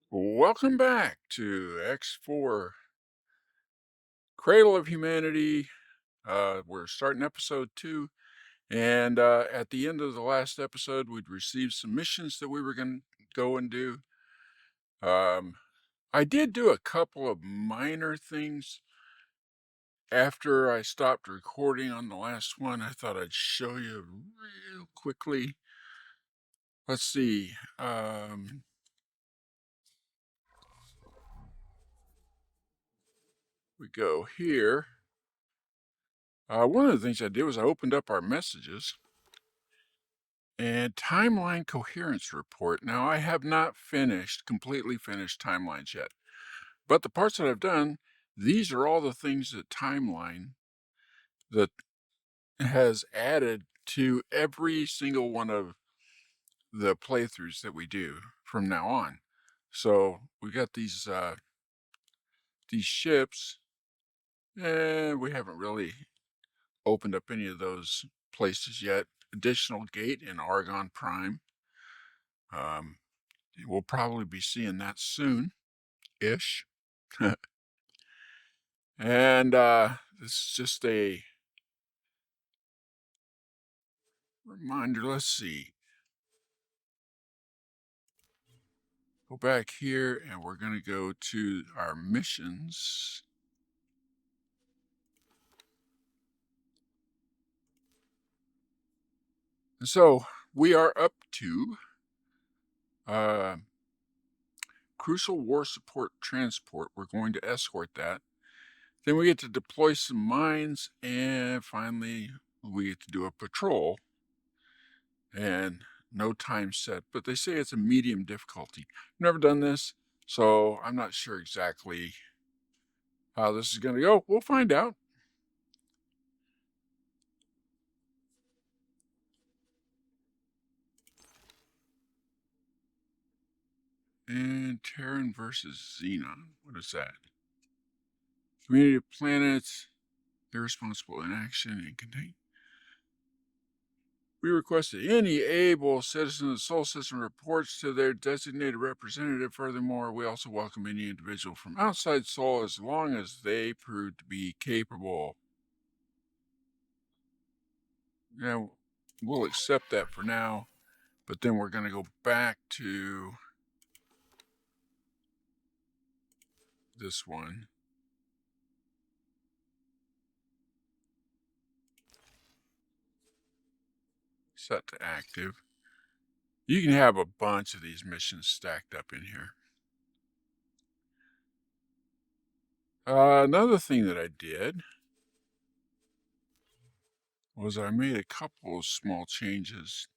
Welcome back to X4 Cradle of Humanity. We're starting episode 2, and at the end of the last episode, we'd received some missions that we were going to go and do. Um, I did do a couple of minor things after I stopped recording on the last one. I thought I'd show you real quickly. Let's see. We go here. One of the things I did was I opened up our messages and timeline coherence report. Now, I have not completely finished timelines yet, but the parts that I've done, these are all the things that timeline that has added to every single one of the playthroughs that we do from now on. So we got these ships, and we haven't really opened up any of those places yet. Additional gate in Argon Prime. We'll probably be seeing that soon-ish. And this is just a reminder. Let's see. Go back here, and we're going to go to our missions. And so we are up to Crucial War Support Transport. We're going to escort that. Then we get to deploy some mines, and finally we get to do a patrol. And no time set, but they say it's a medium difficulty. Never done this, so I'm not sure exactly how this is going to go. We'll find out. And Terran versus Xenon. What is that? Community of planets, irresponsible inaction and contain. We request that any able citizen of the Sol System reports to their designated representative. Furthermore, we also welcome any individual from outside Sol as long as they prove to be capable. Now, we'll accept that for now, but then we're going to go back to this one. Set to active. You can have a bunch of these missions stacked up in here. Another thing that I did was I made a couple of small changes.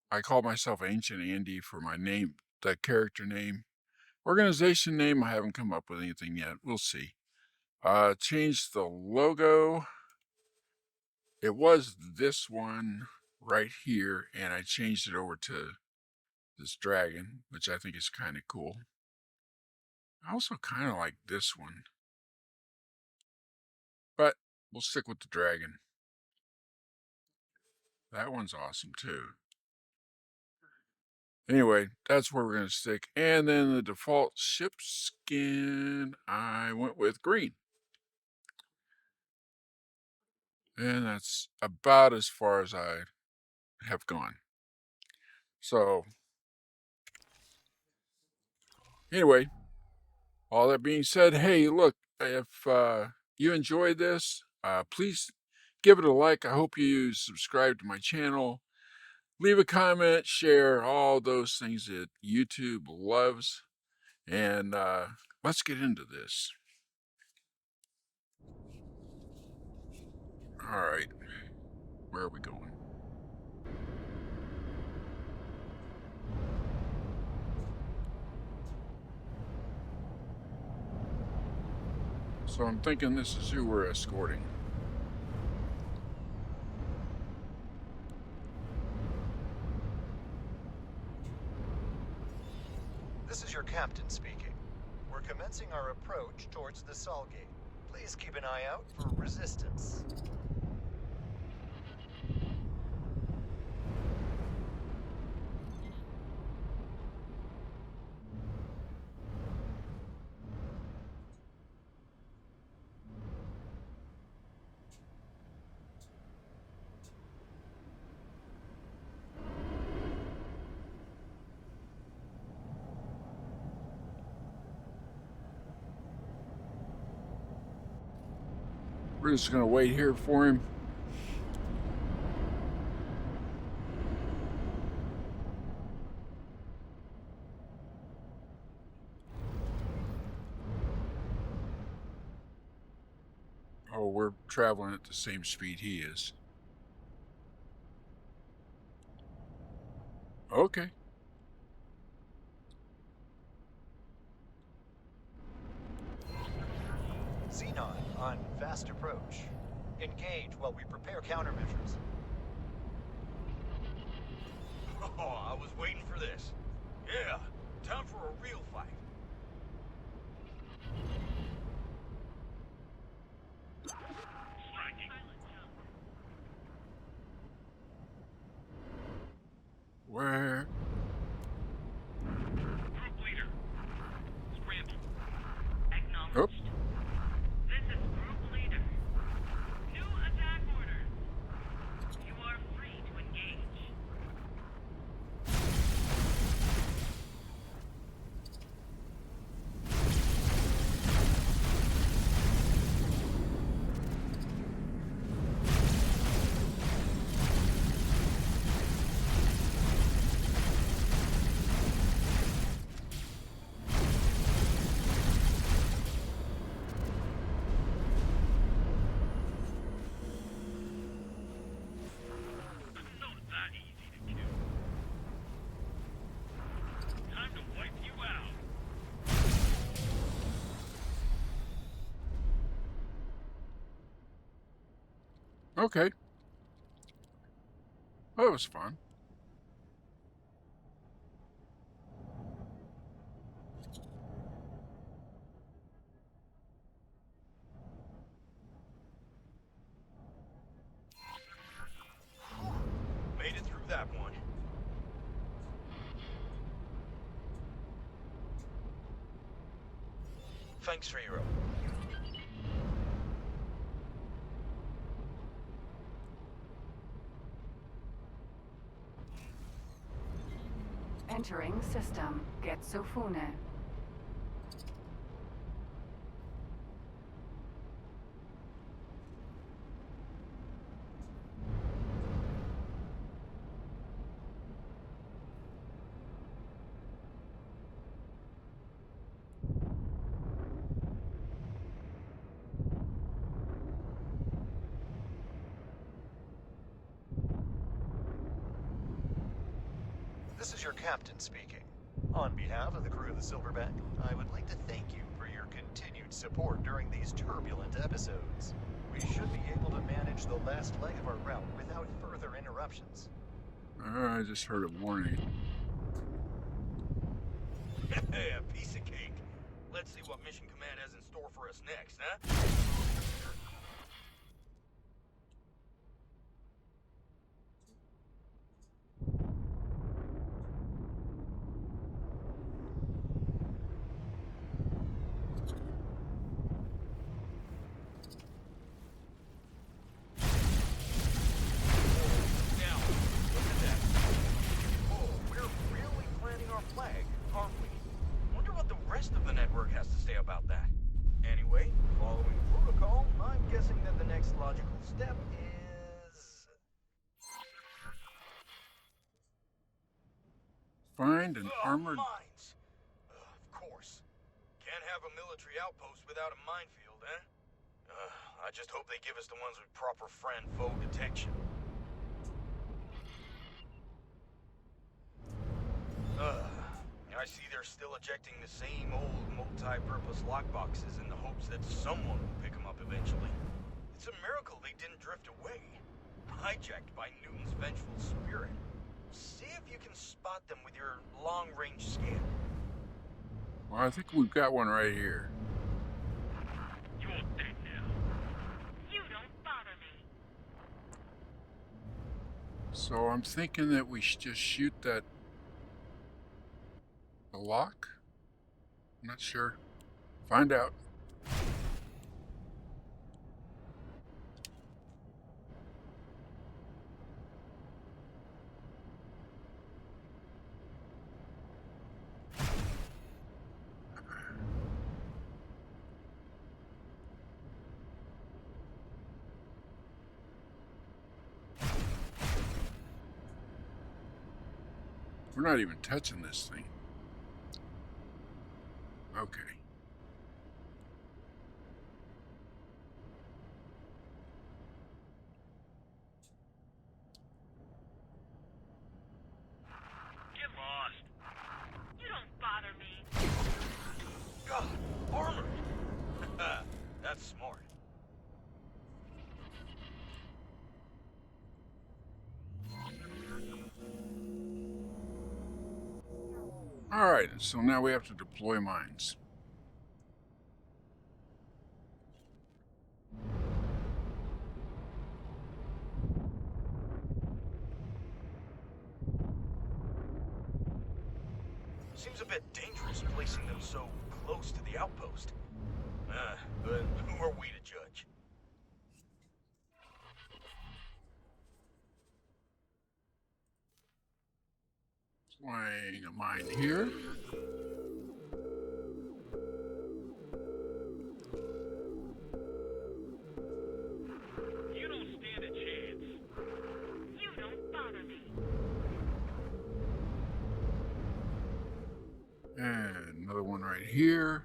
I call myself Ancient Andy for my name, the character name. Organization name, I haven't come up with anything yet. We'll see. Changed the logo. It was this one right here, and I changed it over to this dragon, which I think is kind of cool. I also kind of like this one, but we'll stick with the dragon. That one's awesome too. Anyway, that's where we're going to stick. And then the default ship skin, I went with green. And that's about as far as I have gone. So, anyway, all that being said, hey, look, if you enjoyed this, please give it a like. I hope you subscribe to my channel. Leave a comment, share, all those things that YouTube loves. And let's get into this. All right, where are we going? So I'm thinking this is who we're escorting. This is your captain speaking. We're commencing our approach towards the Sol Gate. Please keep an eye out for resistance. We're just going to wait here for him. Oh, we're traveling at the same speed he is. Okay. Xenon on fast approach. Engage while we prepare countermeasures. Oh, I was waiting for this. Yeah, time for a real fight. Where? Group leader. Scramble. Oh, Acknowledged. This is group leader. New attack orders. You are free to engage. Not that easy to kill. Time to wipe you out. okay. That was fun. Made it through that one. Thanks for your help. Entering system. Getsofune. This is your captain speaking. On behalf of the crew of the Silverback, I would like to thank you for your continued support during these turbulent episodes. We should be able to manage the last leg of our route without further interruptions. I just heard a warning. Hey, a piece of cake. Let's see what Mission Command has in store for us next, huh? Now, look at that. Oh, we're really planting our flag, aren't we? Wonder what the rest of the network has to say about that. Anyway, following protocol, I'm guessing that the next logical step is... Find an armored... mines! Of course. Can't have a military outpost without a minefield, eh? I just hope they give us the ones with proper friend-foe detection. I see they're still ejecting the same old multi-purpose lockboxes in the hopes that someone will pick them up eventually. It's a miracle they didn't drift away, hijacked by Newton's vengeful spirit. See if you can spot them with your long-range scan. Well, I think we've got one right here. You're dead now. You don't bother me. So I'm thinking that we should just shoot that... the lock? I'm not sure. Find out. We're not even touching this thing. Okay. Get lost. You don't bother me. God, armored. That's smart. All right, so now we have to deploy mines. Seems a bit dangerous placing them so close to the outpost. But who are we to judge? Deploying a mine here. You don't stand a chance. You don't bother me. And another one right here.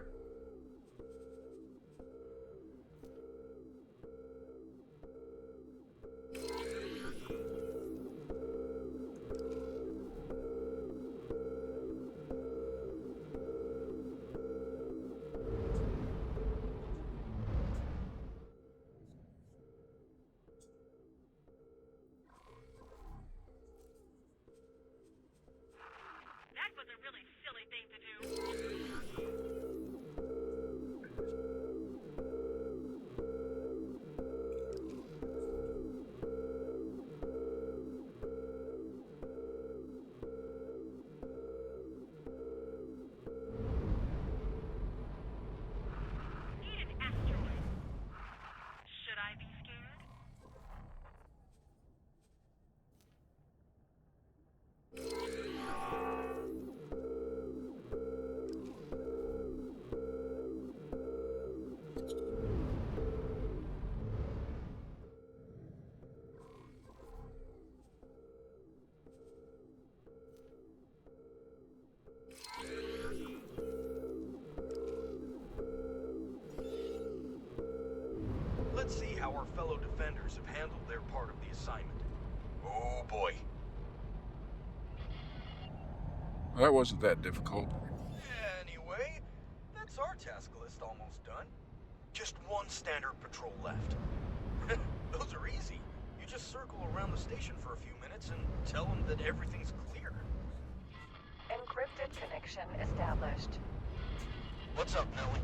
That was a really silly thing to do. Need an asteroid. Should I be scared? Let's see how our fellow defenders have handled their part of the assignment. Oh boy. That wasn't that difficult. Anyway, that's our task list almost done. Just one standard patrol left. Those are easy. You just circle around the station for a few minutes and tell them that everything's clear. Encrypted connection established. What's up, Nellie?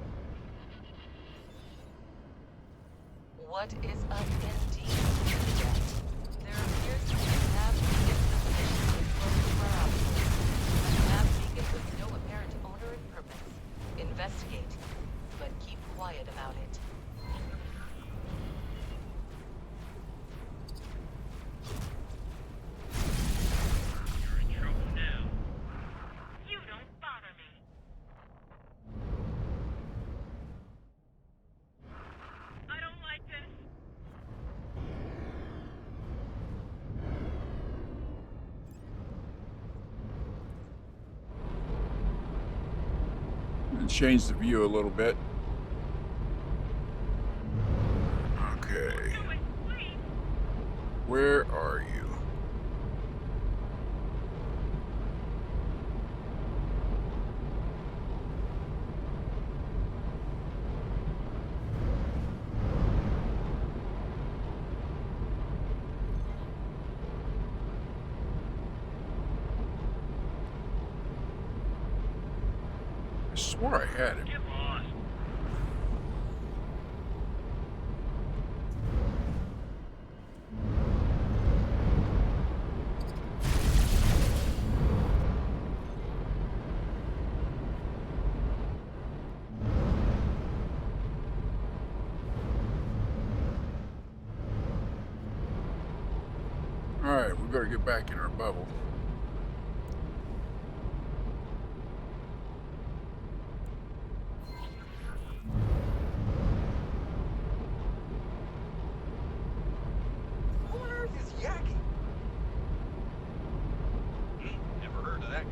What is up indeed? There appears to be a map beacon officially close to our outpost. A map beacon with no apparent owner and purpose. Investigate, but keep quiet about it. You're in trouble now. You don't bother me. I don't like this. And change the view a little bit. Okay. Do it, please. Where are you? I swore I had him. Get lost. All right, we better get back in our bubble. Who on earth is yakking? Never heard of that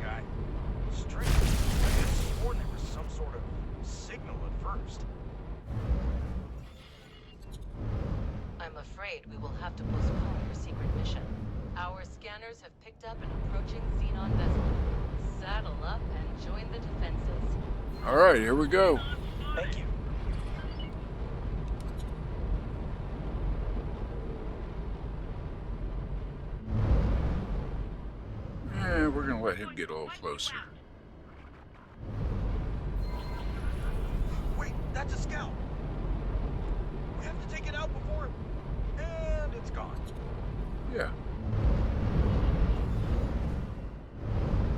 afraid we will have to postpone your secret mission. Our scanners have picked up an approaching Xenon vessel. Saddle up and join the defenses. All right, here we go. Thank you. And we're gonna let him get a little closer. Wait, that's a scout. We have to take it out before... And it's gone. Yeah.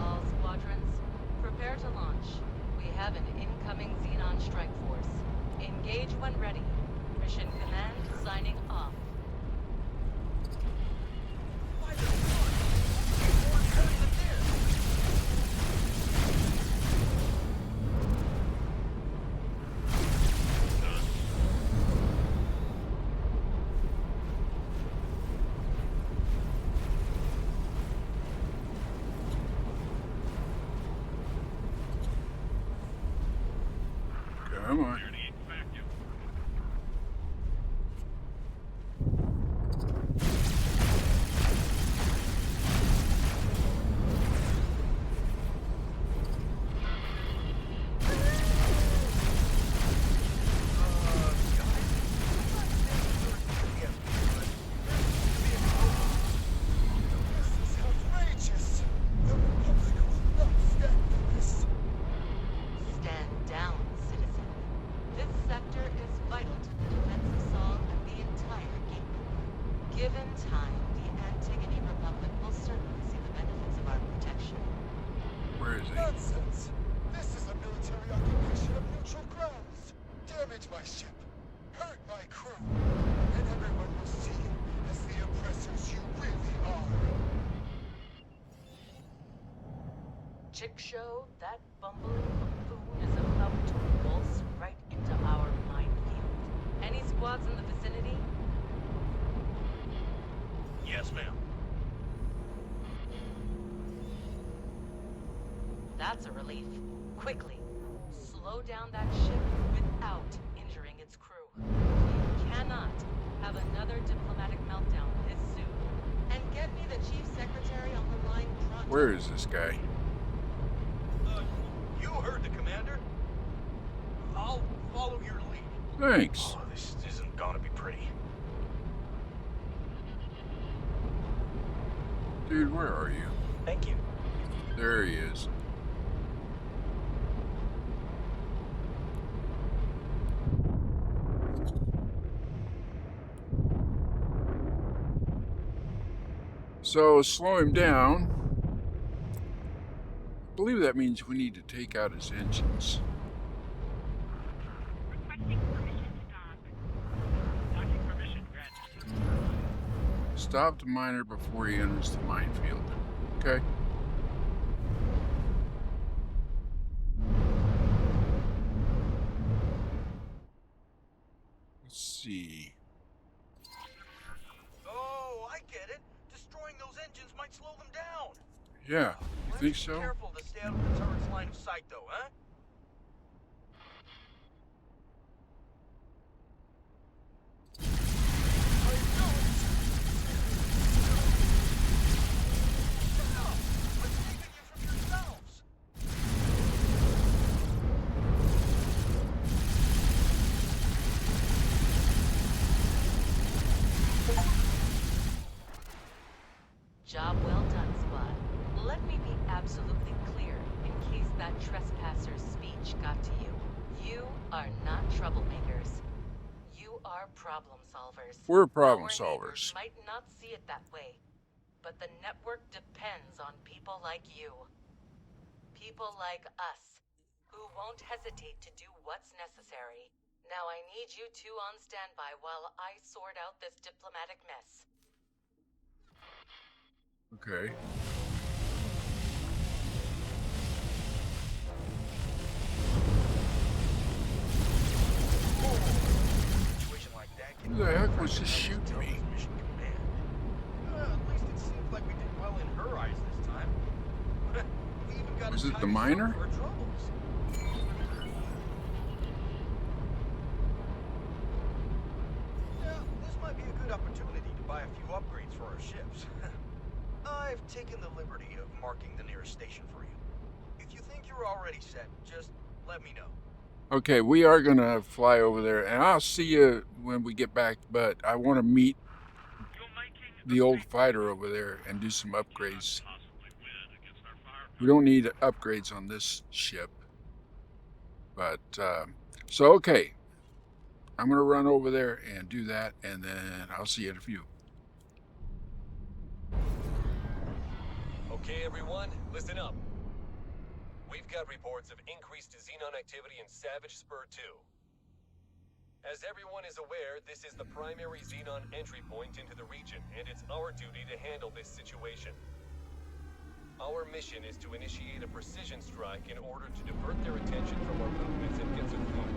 All squadrons, prepare to launch. We have an incoming Xenon strike force. Engage when ready. Mission command signing off. Why the fuck? More important than this. Come on. This is outrageous. The Republic will not stand for this. Stand down, citizen. This sector is vital to the defense of Sol and the entire game. Given time, the Antigone Republic will certainly see the benefits of our protection. Where is he? Nonsense. This is a military occupation of neutral grounds. Damage my ship. Hurt my crew. And everyone will see you as the oppressors you really are. Chick show, that bumbling buffoon is about to waltz right into our minefield. Any squads in the vicinity? Yes, ma'am. That's a relief. Quickly, slow down that ship without injuring its crew. We cannot have another diplomatic meltdown this soon. And get me the chief secretary on the line pronto. Where is this guy? You heard the commander. I'll follow your lead. Thanks. Oh, this isn't gonna be pretty. Dude, where are you? Thank you. There he is. So, slow him down. I believe that means we need to take out his engines. Requesting permission stop. Docking permission granted. Stop the miner before he enters the minefield. Okay. Let's see. Oh, I get it. Destroying those engines might slow them down. Yeah, you Let's think be so? careful to stay out of the turret's line of sight, though, huh? Shut up! I'm saving you from yourselves! Job well done, squad. Let me be absolutely clear in case that trespasser's speech got to you. You are not troublemakers. You are problem solvers. We're problem Our solvers. neighbors might not see it that way, but the network depends on people like you. People like us, who won't hesitate to do what's necessary. Now I need you two on standby while I sort out this diplomatic mess. Okay. Situation like that can Who the heck was just shooting tell me? this mission command. At least it seems like we did well in her eyes this time. We even got Was a it the tidy sum miner? for our troubles. Yeah, this might be a good opportunity I've taken the liberty of marking the nearest station for you. If you think you're already set, just let me know. Okay, we are going to fly over there, and I'll see you when we get back, but I want to meet the old fighter over there and do some upgrades. We don't need upgrades on this ship. But, so okay, I'm going to run over there and do that, and then I'll see you in a few. Okay, everyone, listen up. We've got reports of increased Xenon activity in Savage Spur 2. As everyone is aware, this is the primary Xenon entry point into the region, and it's our duty to handle this situation. Our mission is to initiate a precision strike in order to divert their attention from our movements and get some food.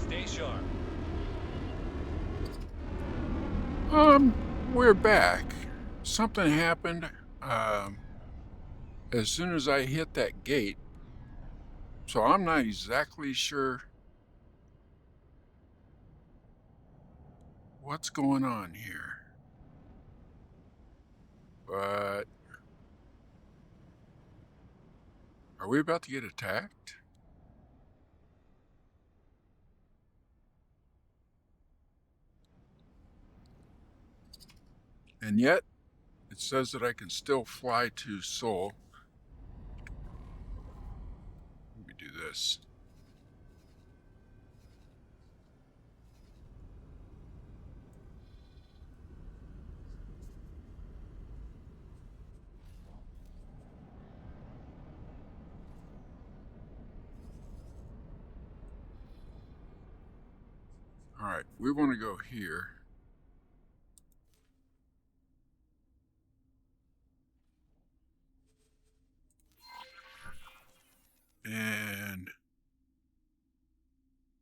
Stay sharp. We're back. Something happened, as soon as I hit that gate, so I'm not exactly sure what's going on here. But are we about to get attacked? And yet, it says that I can still fly to Seoul. Let me do this. All right, we want to go here. And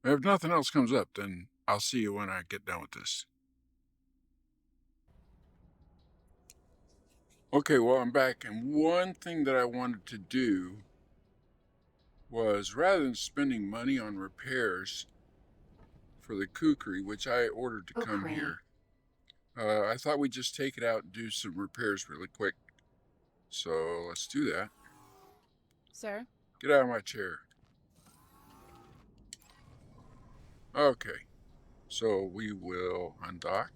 if nothing else comes up, then I'll see you when I get done with this. Okay, well, I'm back, and one thing that I wanted to do was, rather than spending money on repairs for the kukri, which I ordered to come here, I thought we'd just take it out and do some repairs really quick. So let's do that. Sir? Get out of my chair. Okay, so we will undock.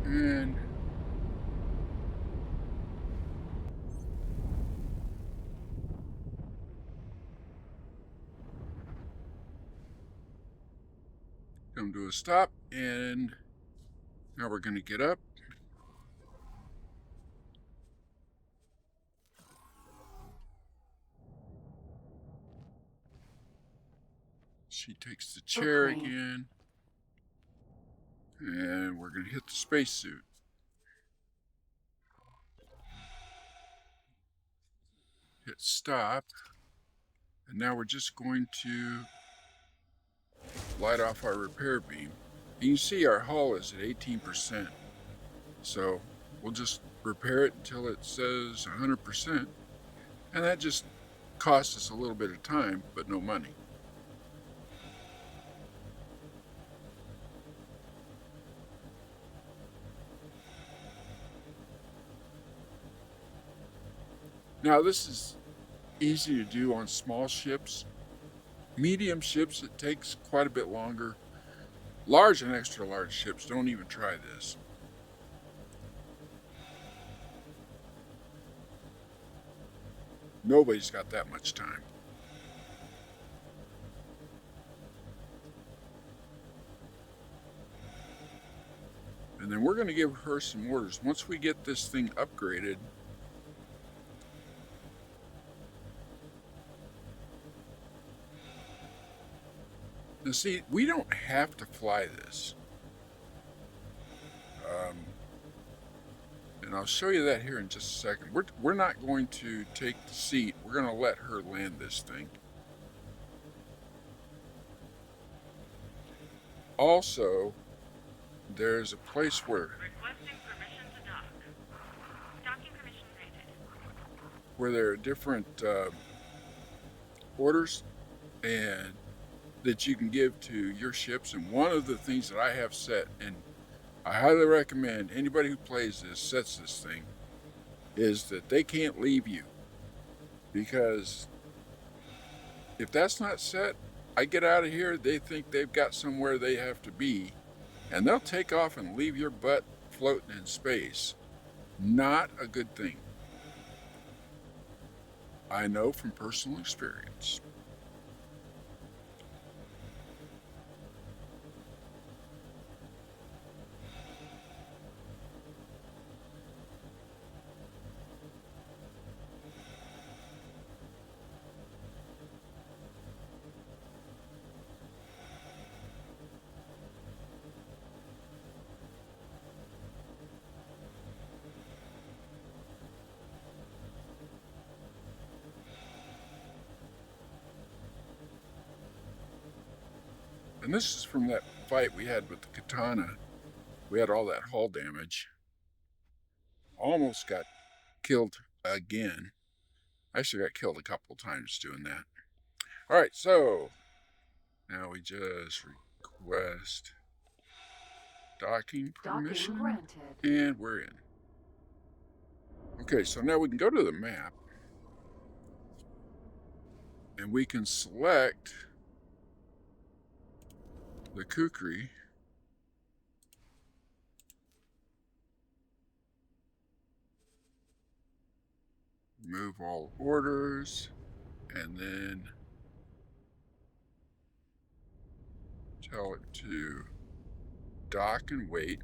And come to a stop, and now we're going to get up. She takes the chair again, and we're going to hit the spacesuit. Hit stop, and now we're just going to light off our repair beam. And you see our hull is at 18%, so we'll just repair it until it says 100%, and that just costs us a little bit of time, but no money. Now this is easy to do on small ships. Medium ships, it takes quite a bit longer. Large and extra large ships, don't even try this. Nobody's got that much time. And then we're going to give her some orders. Once we get this thing upgraded, now see, we don't have to fly this. And I'll show you that here in just a second. We're not going to take the seat. We're going to let her land this thing. Also, there's a place where... Requesting permission to dock. Docking permission granted. where there are different orders and that you can give to your ships. And one of the things that I have set, and I highly recommend anybody who plays this sets this thing, is that they can't leave you. Because if that's not set, I get out of here, they think they've got somewhere they have to be, and they'll take off and leave your butt floating in space. Not a good thing. I know from personal experience. And this is from that fight we had with the katana. We had all that hull damage. Almost got killed again. I actually got killed a couple times doing that. All right, so now we just request docking permission, granted. and we're in. Okay, so now we can go to the map, and we can select the kukri. Move all orders, and then tell it to dock and wait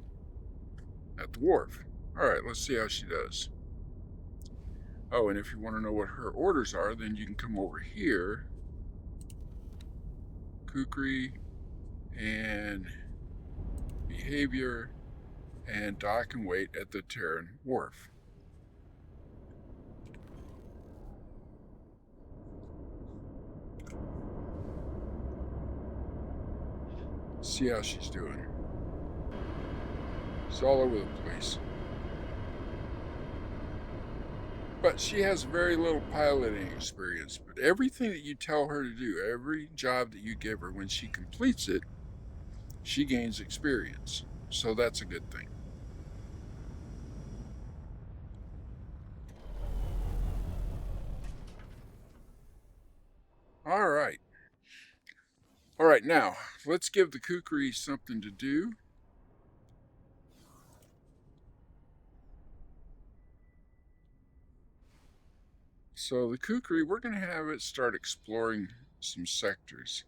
at the wharf. All right, let's see how she does. Oh, and if you want to know what her orders are, then you can come over here, kukri, and behavior, and dock and wait at the Terran wharf. See how she's doing. She's all over the place. But she has very little piloting experience. But everything that you tell her to do, every job that you give her, when she completes it, she gains experience. So that's a good thing. All right. All right, now, let's give the kukri something to do. So the kukri, we're going to have it start exploring some sectors.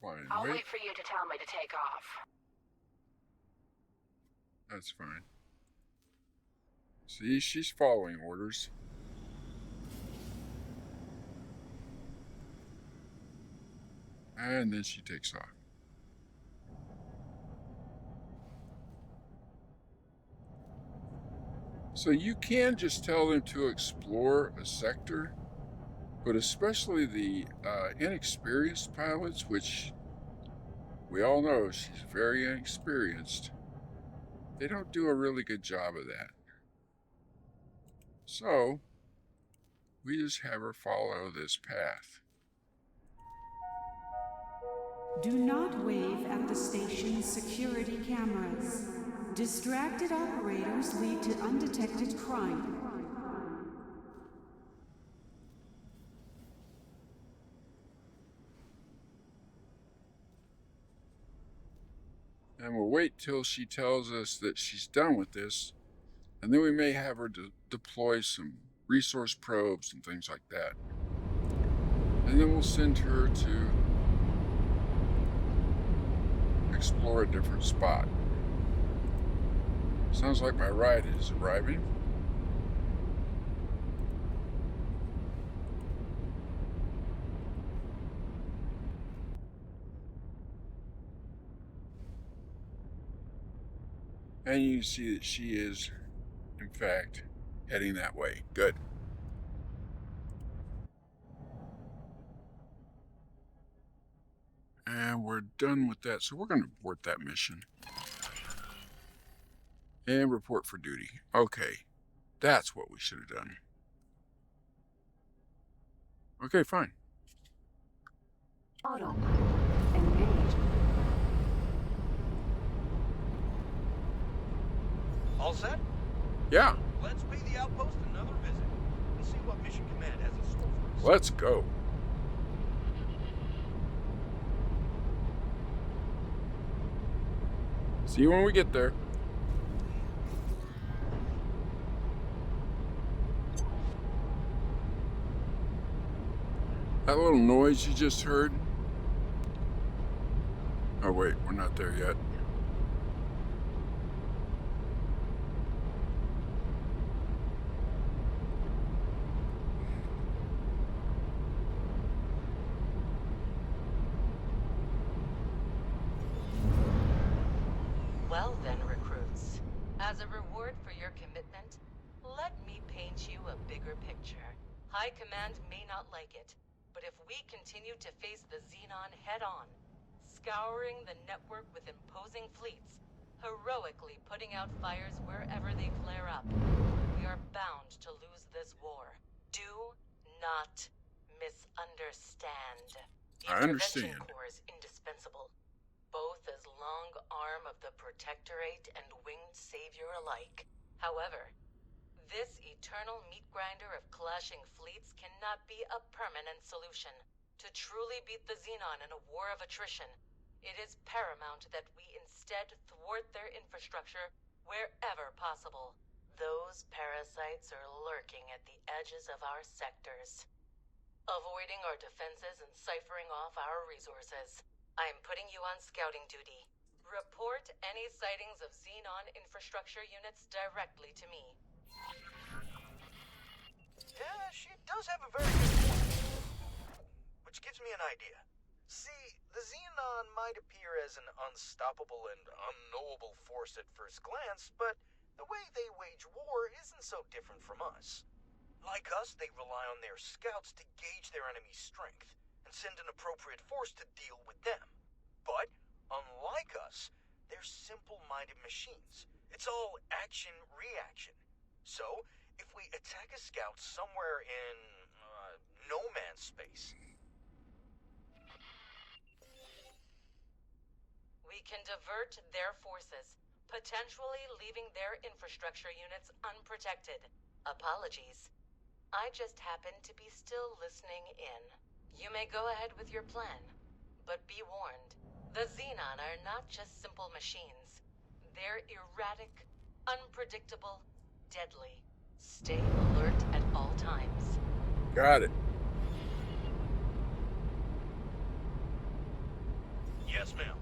Fine, I'll wait for you to tell me to take off. That's fine. See, she's following orders. And then she takes off. So you can just tell them to explore a sector, but especially the inexperienced pilots, which we all know she's very inexperienced, they don't do a really good job of that. So we just have her follow this path. Do not wave at the station's security cameras. Distracted operators lead to undetected crime. And we'll wait till she tells us that she's done with this, and then we may have her deploy some resource probes and things like that. And then we'll send her to explore a different spot. Sounds like my ride is arriving. And you can see that she is, in fact, heading that way. Good. we're done with that. So we're going to abort that mission. And report for duty. Okay. That's what we should have done. Okay, fine. Autopilot engaged. All set? Yeah, Let's pay the outpost another visit and see what Mission Command has in store for us. let's go. See you when we get there. That little noise you just heard. Oh, wait, we're not there yet. Well then, recruits. As a reward for your commitment, let me paint you a bigger picture. High Command may not like it, but if we continue to face the Xenon head-on, scouring the network with imposing fleets, heroically putting out fires wherever they flare up, we are bound to lose this war. Do not misunderstand. The I Intervention understand. Corps is indispensable, both as long arm of the Protectorate and winged savior alike. However, this eternal meat grinder of clashing fleets cannot be a permanent solution. To truly beat the Xenon in a war of attrition, it is paramount that we instead thwart their infrastructure wherever possible. Those parasites are lurking at the edges of our sectors, avoiding our defenses and ciphering off our resources. I'm putting you on scouting duty. Report any sightings of Xenon infrastructure units directly to me. Yeah, she does have a very good point. Which gives me an idea. See, the Xenon might appear as an unstoppable and unknowable force at first glance, but the way they wage war isn't so different from us. Like us, they rely on their scouts to gauge their enemy's strength and send an appropriate force to deal with them. But, unlike us, they're simple-minded machines. It's all action-reaction. So, if we attack a scout somewhere in no man's space, We can divert their forces, potentially leaving their infrastructure units unprotected. Apologies. I just happen to be still listening in. You may go ahead with your plan, but be warned. The Xenon are not just simple machines. They're erratic, unpredictable, deadly. Stay alert at all times. Got it. yes, ma'am.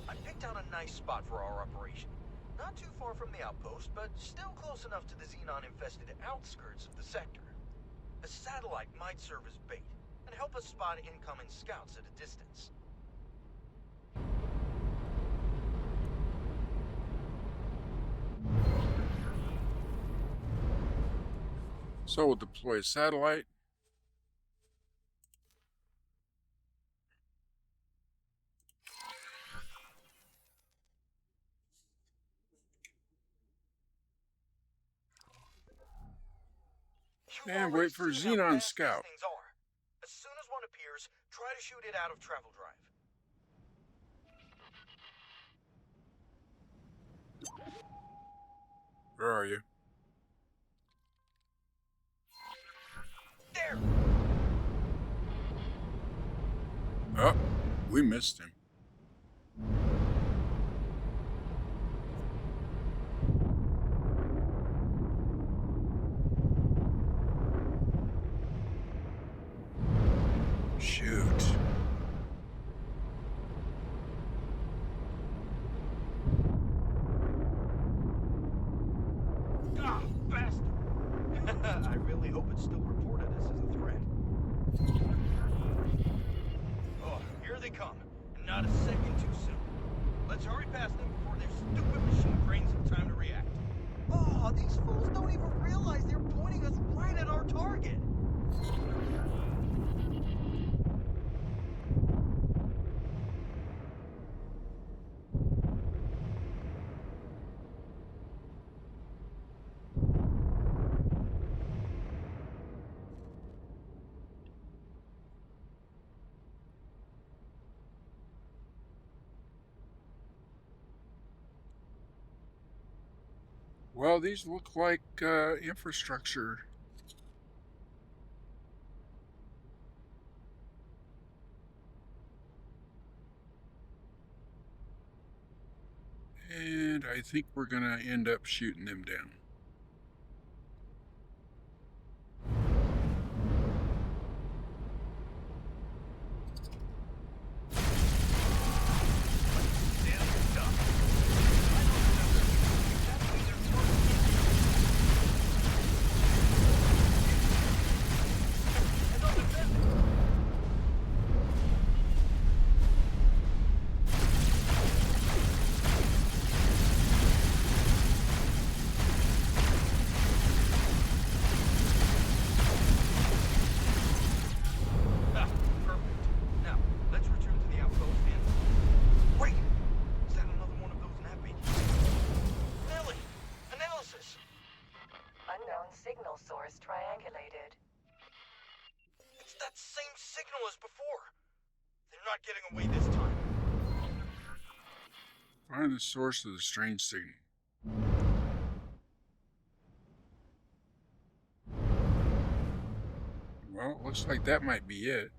I picked out a nice spot for our operation. Not too far from the outpost, but still close enough to the Xenon-infested outskirts of the sector. A satellite might serve as bait and help us spot incoming scouts at a distance. So we'll deploy a satellite. You've And already wait for seen how Xenon fast Scout. these things are. As soon as one appears, try to shoot it out of travel drive. Where are you? There! Oh, we missed him. Shoot. Ah, bastard! I really hope it's still reported us as a threat. Oh, here they come. And not a second too soon. Let's hurry past them before their stupid machine brains have time to react. Oh, these fools don't even realize they're pointing us right at our target. Well, these look like infrastructure. And I think we're going to end up shooting them down. Ah, perfect. Now, let's return to the outpost and... Wait! Is that another one of those nappy? Nelly! Analysis! Unknown signal source triangulated. It's that same signal as before! They're not getting away this time. Find the source of the strange signal. Well, it looks like that might be it.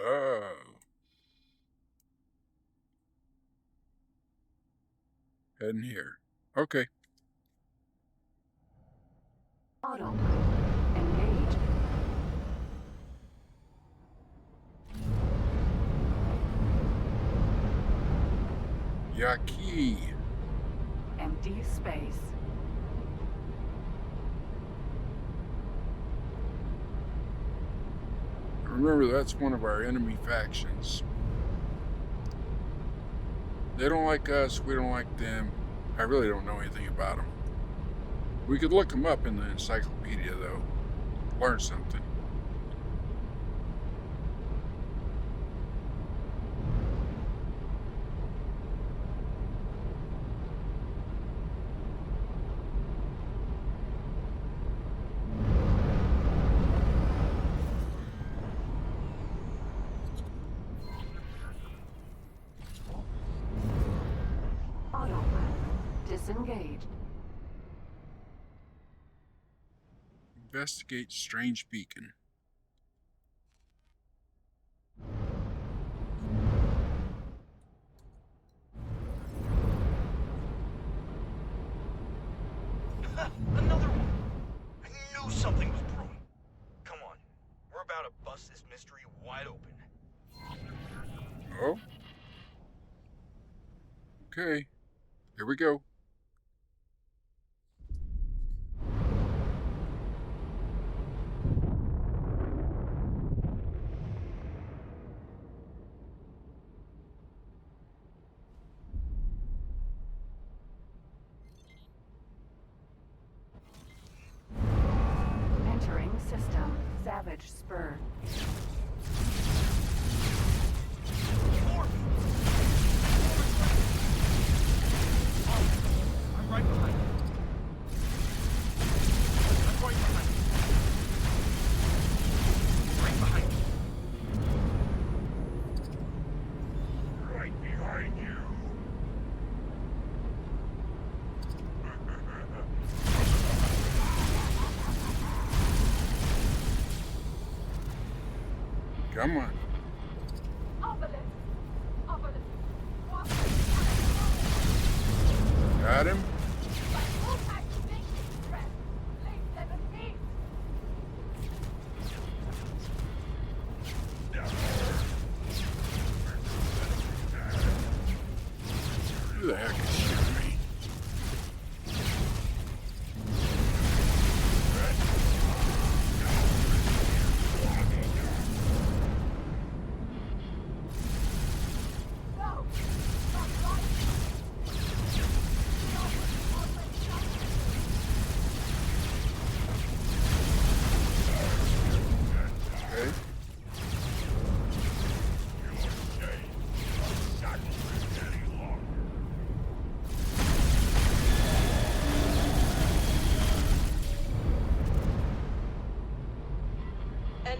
Oh. Heading here. Okay. Autopilot. Engage. Yaki. Empty space. Remember, that's one of our enemy factions. They don't like us, we don't like them. I really don't know anything about them. We could look them up in the encyclopedia, though. Learn something. Autopilot. Disengage. Investigate strange beacon. Another one! I knew something was brewing. Come on, we're about to bust this mystery wide open. Oh? Okay. Here we go. Entering system. Savage Spur. More! I'm right behind you. I'm right behind you. Right behind you. Right behind you. Come on. Got him? Who the heck is shooting me? Okay.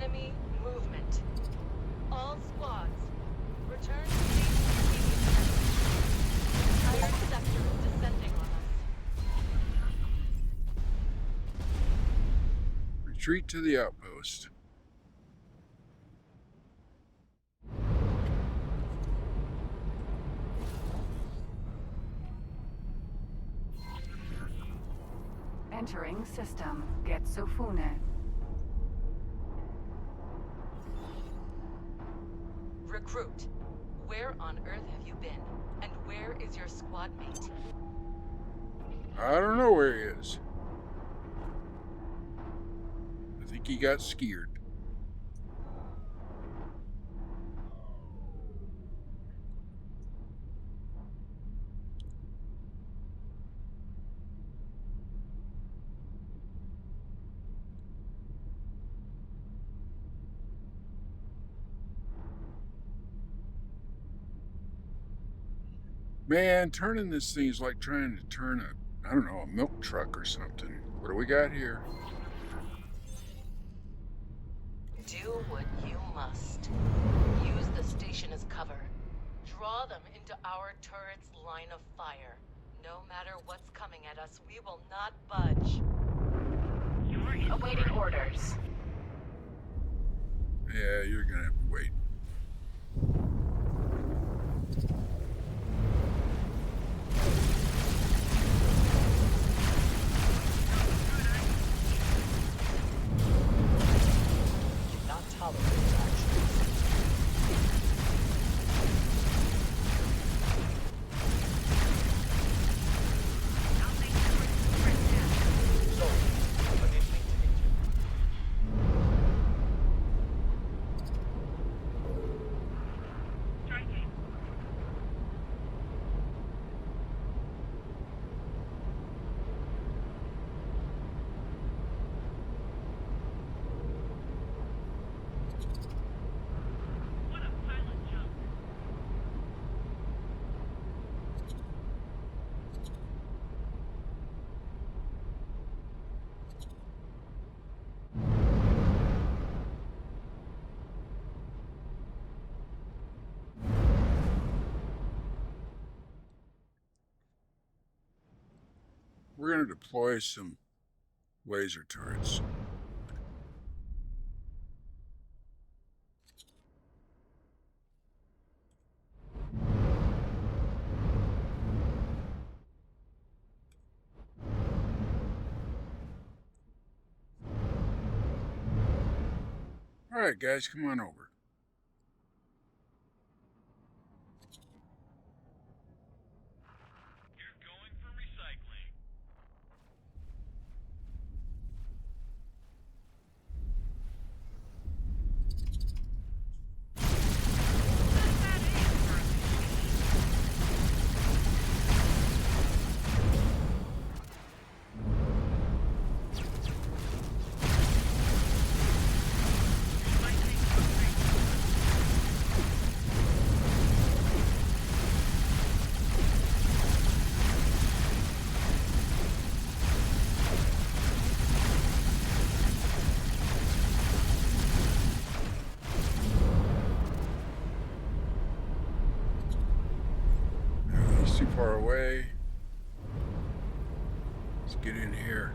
Enemy movement. All squads, return to base immediately. The entire sector is descending on us. Retreat to the outpost. Entering system. Getsofune. Recruit, where on earth have you been? And where is your squad mate? I don't know where he is. I think he got scared. Man, turning this thing is like trying to turn I don't know, a milk truck or something. What do we got here? Do what you must. Use the station as cover. Draw them into our turret's line of fire. No matter what's coming at us, we will not budge. Awaiting orders. Yeah, you're gonna have to wait. Not tolerate actions. So, initiating Striking. What a pilot jump. We're gonna deploy some laser turrets. All right, guys, come on over. You're going for recycling. Not bad aim for a machine. You might take something. He's too far away. Let's get in here.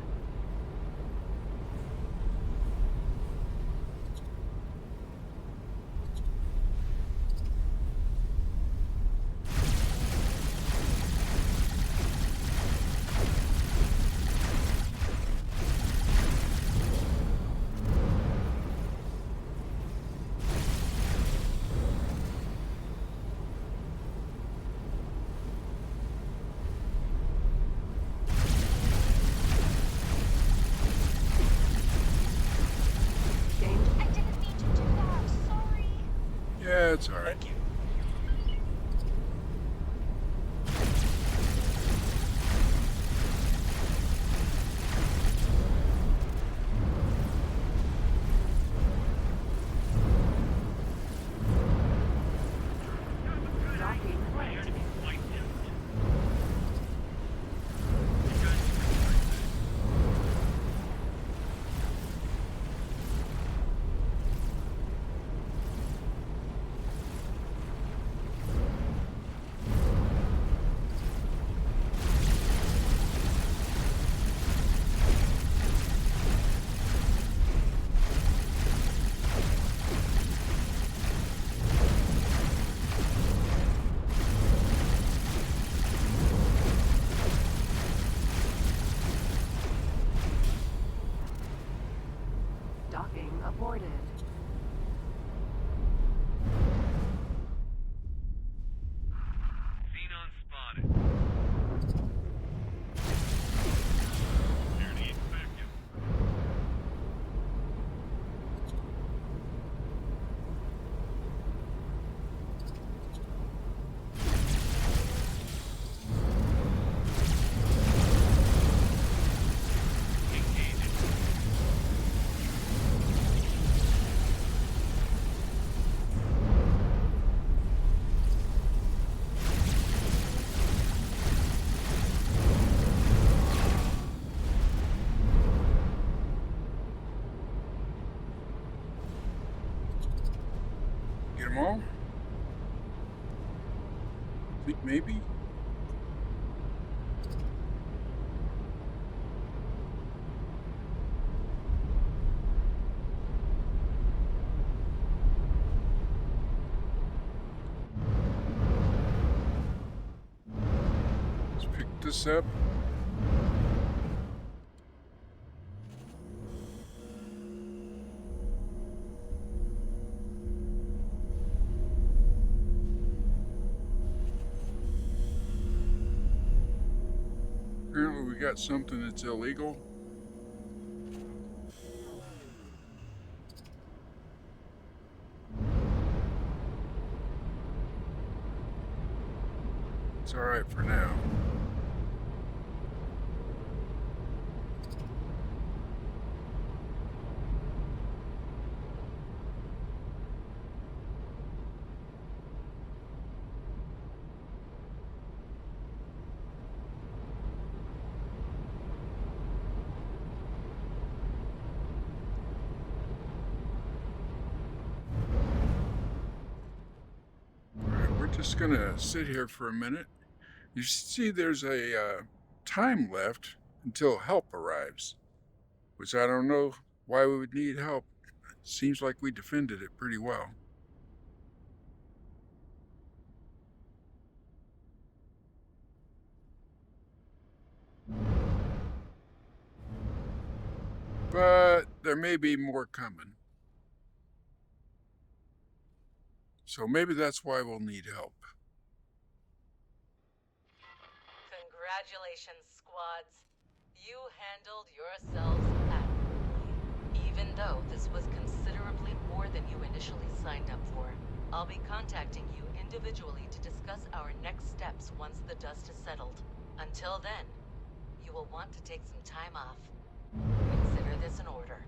reported. Xenon spotted. Nearly effective. Get them all? Think maybe? Let's pick this up. Apparently we got something that's illegal. It's alright for now. Alright, we're just gonna sit here for a minute. You see there's a time left until help arrives, which I don't know why we would need help. Seems like we defended it pretty well. But there may be more coming. So maybe that's why we'll need help. Congratulations, squads. You handled yourselves admirably. Even though this was considerably more than you initially signed up for, I'll be contacting you individually to discuss our next steps once the dust has settled. Until then, you will want to take some time off. Consider this an order.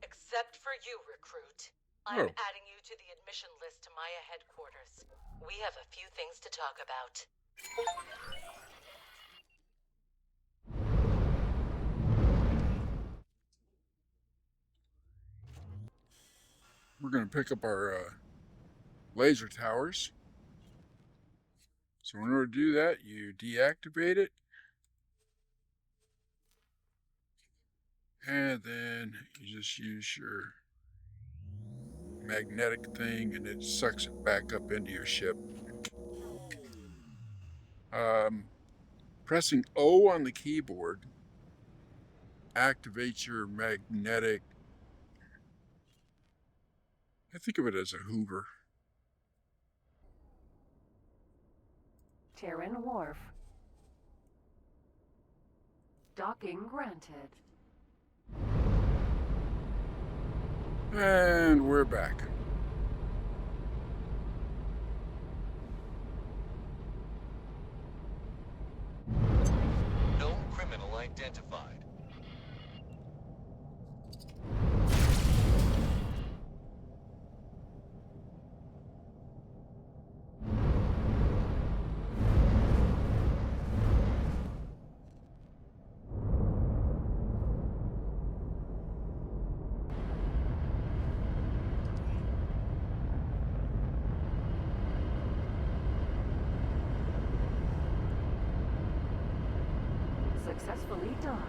Except for you, recruit. I'm Oh. adding you to the admission list to Maya headquarters. We have a few things to talk about. We're going to pick up our laser towers. So in order to do that, you deactivate it. And then you just use your magnetic thing and it sucks it back up into your ship. Pressing O on the keyboard activates your magnetic. I think of it as a Hoover. Terran Wharf. Docking granted. And we're back. No criminal identified. Successfully docked.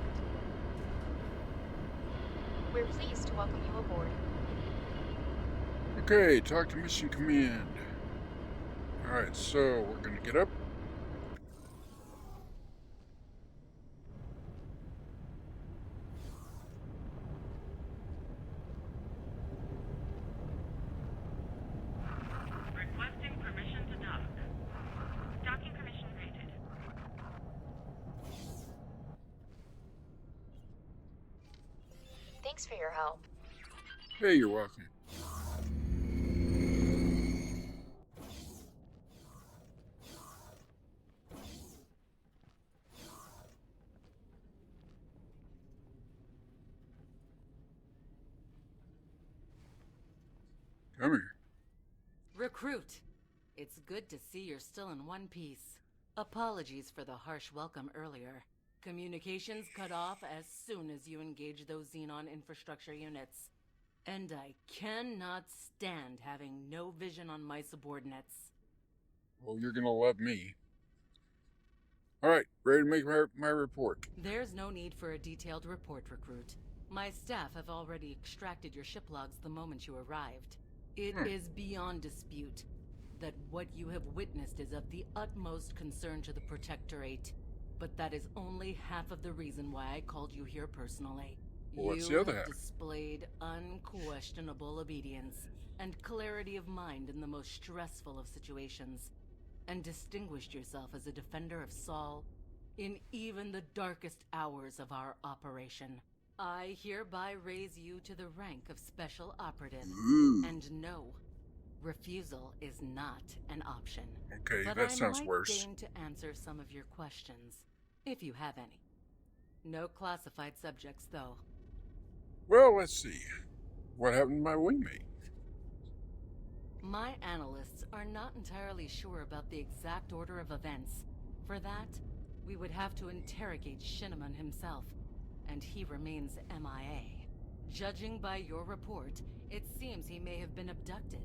We're pleased to welcome you aboard. Okay, talk to Mission Command. Alright, so we're going to get up. Thanks for your help. Hey, you're welcome. Come here. Recruit! It's good to see you're still in one piece. Apologies for the harsh welcome earlier. Communications cut off as soon as you engage those Xenon infrastructure units. And I cannot stand having no vision on my subordinates. Well, you're gonna love me. All right, ready to make my report. There's no need for a detailed report, Recruit. My staff have already extracted your ship logs the moment you arrived. It is beyond dispute that what you have witnessed is of the utmost concern to the Protectorate. But that is only half of the reason why I called you here personally. Well, what's You the other have half? displayed unquestionable obedience and clarity of mind in the most stressful of situations, and distinguished yourself as a defender of Saul in even the darkest hours of our operation. I hereby raise you to the rank of Special Operative. Ooh. And no, refusal is not an option. Okay, But that I sounds might worse. deign to answer some of your questions, if you have any. No classified subjects, though. Well, let's see. What happened to my wingmate? My analysts are not entirely sure about the exact order of events. For that, we would have to interrogate Shinneman himself, and he remains MIA. Judging by your report, it seems he may have been abducted.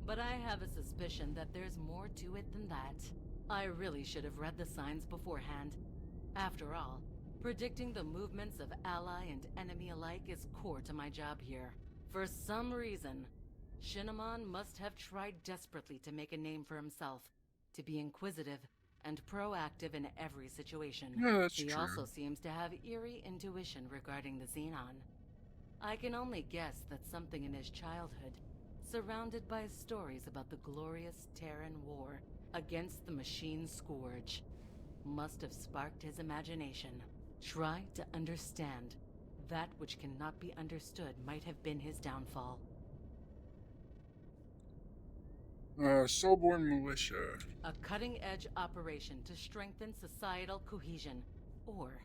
But I have a suspicion that there's more to it than that. I really should have read the signs beforehand. After all, predicting the movements of ally and enemy alike is core to my job here. For some reason, Shinneman must have tried desperately to make a name for himself, to be inquisitive and proactive in every situation. Yeah, that's He true. also seems to have eerie intuition regarding the Xenon. I can only guess that something in his childhood, surrounded by stories about the glorious Terran war against the machine scourge, must have sparked his imagination. Try to understand. That which cannot be understood might have been his downfall. Soulborn Militia. A cutting-edge operation to strengthen societal cohesion. Or,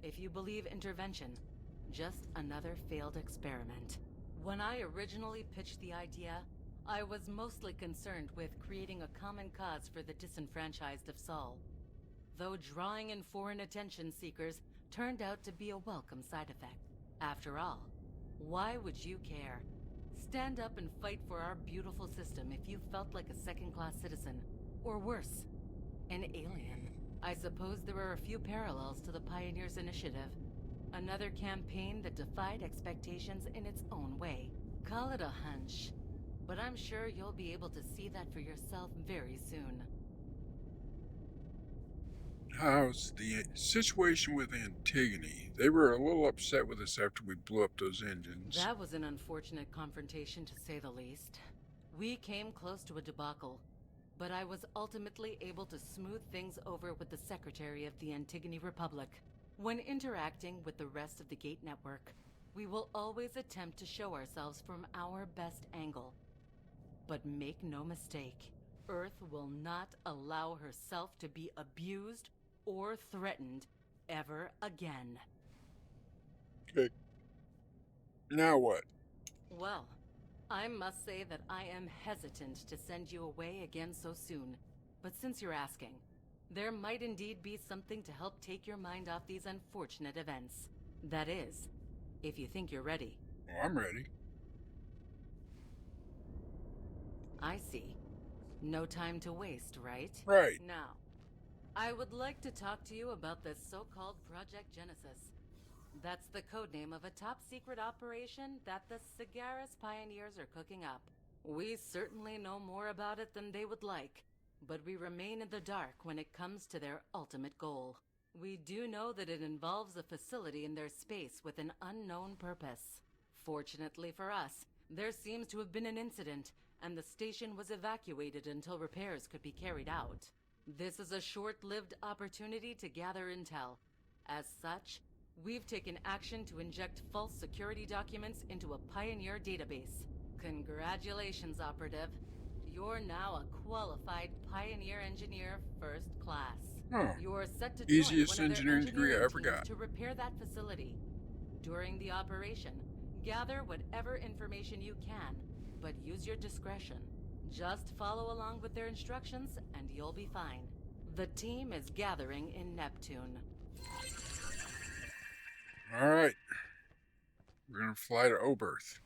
if you believe intervention, just another failed experiment. When I originally pitched the idea, I was mostly concerned with creating a common cause for the disenfranchised of Saul. Though drawing in foreign attention seekers turned out to be a welcome side effect. After all, why would you care? Stand up and fight for our beautiful system if you felt like a second-class citizen. Or worse, an alien. I suppose there are a few parallels to the Pioneers Initiative. Another campaign that defied expectations in its own way. Call it a hunch, but I'm sure you'll be able to see that for yourself very soon. How's the situation with Antigone? They were a little upset with us after we blew up those engines. That was an unfortunate confrontation, to say the least. We came close to a debacle, but I was ultimately able to smooth things over with the Secretary of the Antigone Republic. When interacting with the rest of the Gate Network, we will always attempt to show ourselves from our best angle. But make no mistake, Earth will not allow herself to be abused or threatened ever again. Okay. Now what? Well, I must say that I am hesitant to send you away again so soon. But since you're asking, there might indeed be something to help take your mind off these unfortunate events. That is, if you think you're ready. Well, I'm ready. I see. No time to waste, right? Right. Now, I would like to talk to you about this so-called Project Genesis. That's the codename of a top-secret operation that the Cigaris Pioneers are cooking up. We certainly know more about it than they would like, but we remain in the dark when it comes to their ultimate goal. We do know that it involves a facility in their space with an unknown purpose. Fortunately for us, there seems to have been an incident, and the station was evacuated until repairs could be carried out. This is a short-lived opportunity to gather intel. As such, We've taken action to inject false security documents into a Pioneer database. Congratulations, Operative. You're now a qualified Pioneer Engineer First Class. Oh, You're set to join easiest one of their engineering degree I engineering ever teams got. to repair that facility. During the operation, gather whatever information you can, but use your discretion. Just follow along with their instructions and you'll be fine. The team is gathering in Neptune. All right. We're going to fly to Oberth.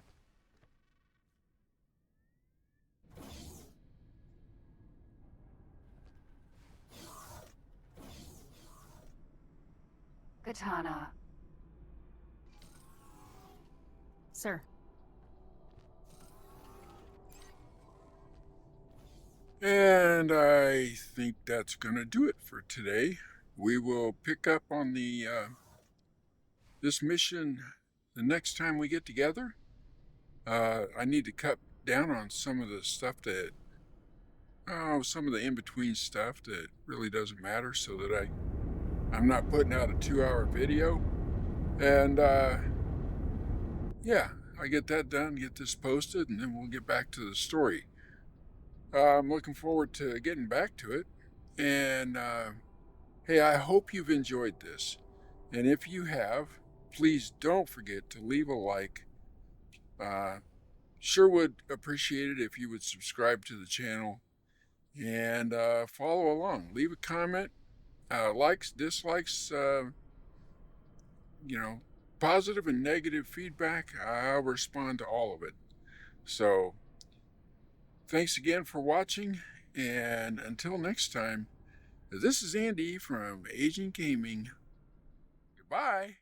Katana. Sir. And I think that's going to do it for today. We will pick up on this mission the next time we get together. I need to cut down on some of the stuff some of the in-between stuff that really doesn't matter, so that I'm not putting out a 2-hour video. And yeah, I get that done, get this posted, and then we'll get back to the story. I'm looking forward to getting back to it. And hey, I hope you've enjoyed this. And if you have, please don't forget to leave a like. Sure would appreciate it if you would subscribe to the channel and follow along. Leave a comment, likes, dislikes, positive and negative feedback. I'll respond to all of it. So thanks again for watching, and until next time, this is Andy from Agent Gaming. Goodbye.